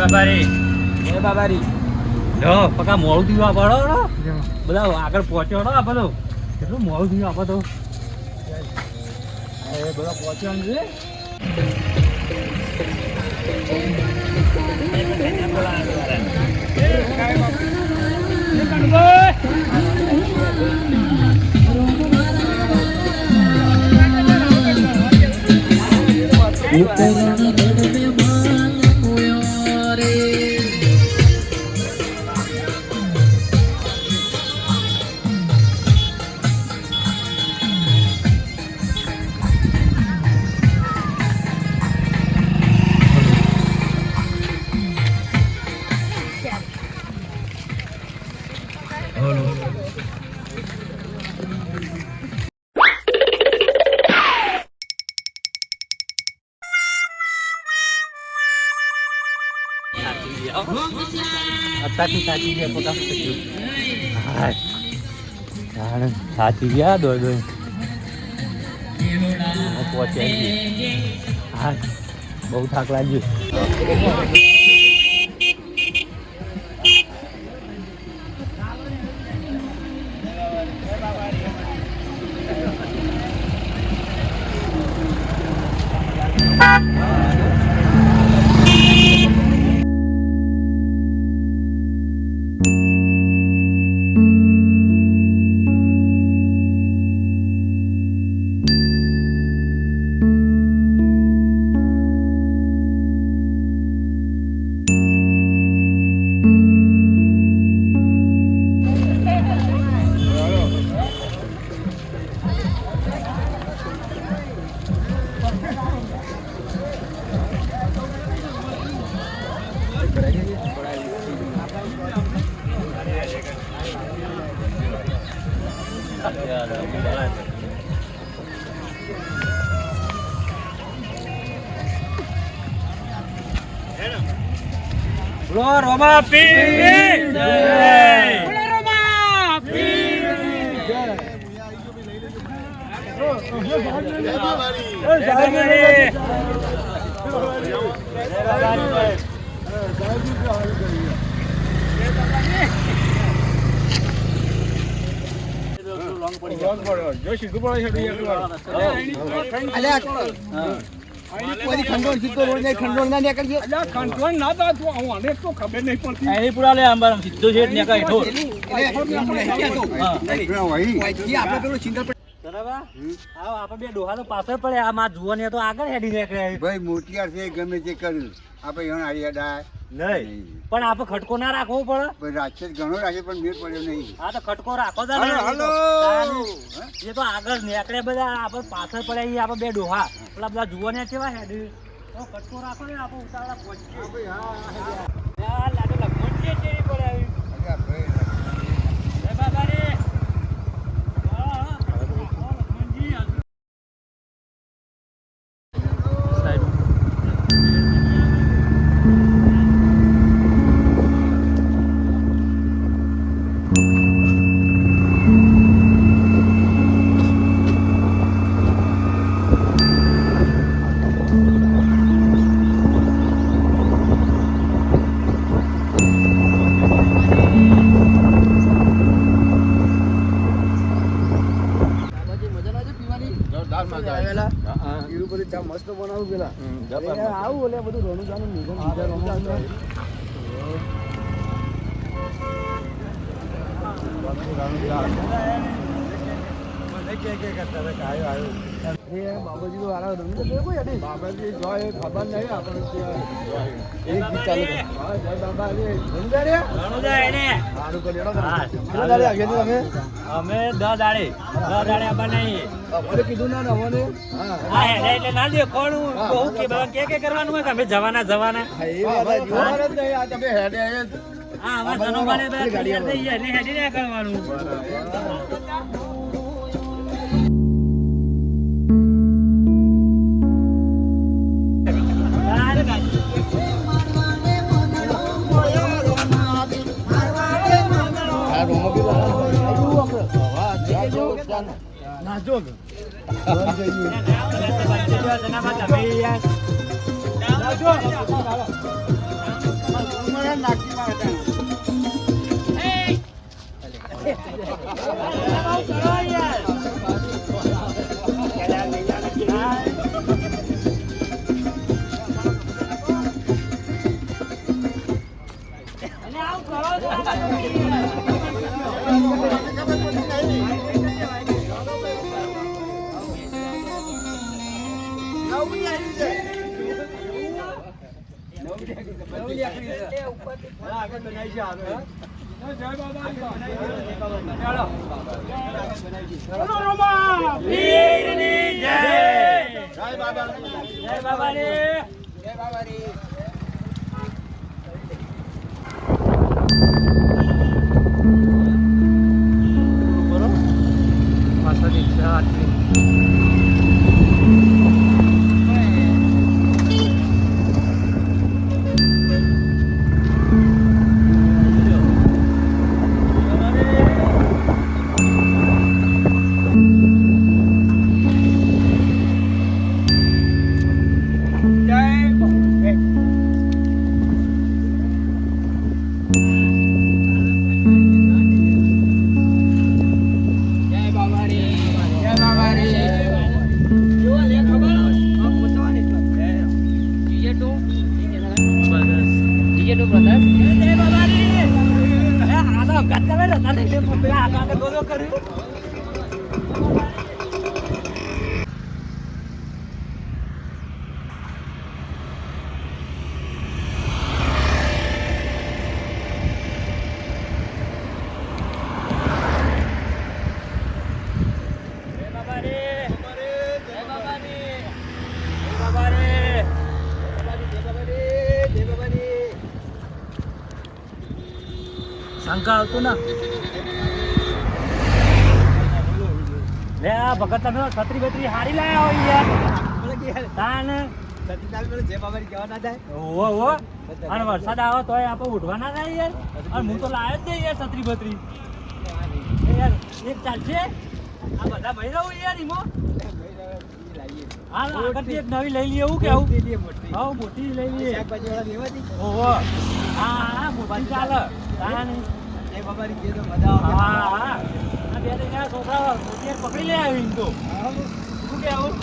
બાબારી જો પકા મોડું થયું આપડો બધા આગળ પહોંચ્યો આ બધો કેટલું મોડું થયું આપો તો બધા પહોંચ્યો છે સાચી ગયા પોતા સાચી ગયા દોડ પહોંચ્યા હા બહુ થાક લાગ્યું રોમા પીર જય રોમા પીર જય પાછળ પડે આ માં જુવાની તો આગળ હેડી નીકળે ભાઈ મોટિયાર છે ગમે તે કર્યું આપણે નહીં પણ આપણે ખટકો ના રાખવો પડે રાખશે ઘણો રાખે પણ મેળ પડ્યો નહીં હા તો ખટકો રાખો એ તો આગળ નીકળે બધા આપણે પાછળ પડે આપણે બે ડોહા પેલા બધા જુવાની કેવા હેડી ખટકો રાખો ને આપણે ઉતાવળા પહોંચીએ લાગે લગભગ છે પડે આવી બાબા રે મસ્ત બનાવું પેલા આવું ઓલે બધું રોનું જાનું નિગમ બીજા રોનું બાબાજી તો વાળા બાબાજી જોય ખબર નહીં આપણે અમે 10 દાડે આપવા નહીં કીધું ના અમને એટલે ના દે કોણ કે કરવાનું હોય કે અમે જવાના તમે હેડે હા અમાર જનોબાને ગાડી એટલે હેડી ના કરવાનું નાજો નાખી મારતા શંકા આવતું ના લે આ ભગત તમે છત્રી બત્રી હારી લાયા હોય યાર તાન અને વરસાદ આવે તોય આપણે ઉઠવા ના થાય યાર અને હું તો લાયો જ નહીં યાર છત્રી બત્રી યાર એક ચાલશે આ બધા ભાઈ રહું યાર ઈમો હા આગળથી એક નવી લઈ લઈએ એવું કેવું હા મોટી લઈ લઈએ ઓહો હા મોટી ચાલે તાન પકડી લે આવી તો શું કેવું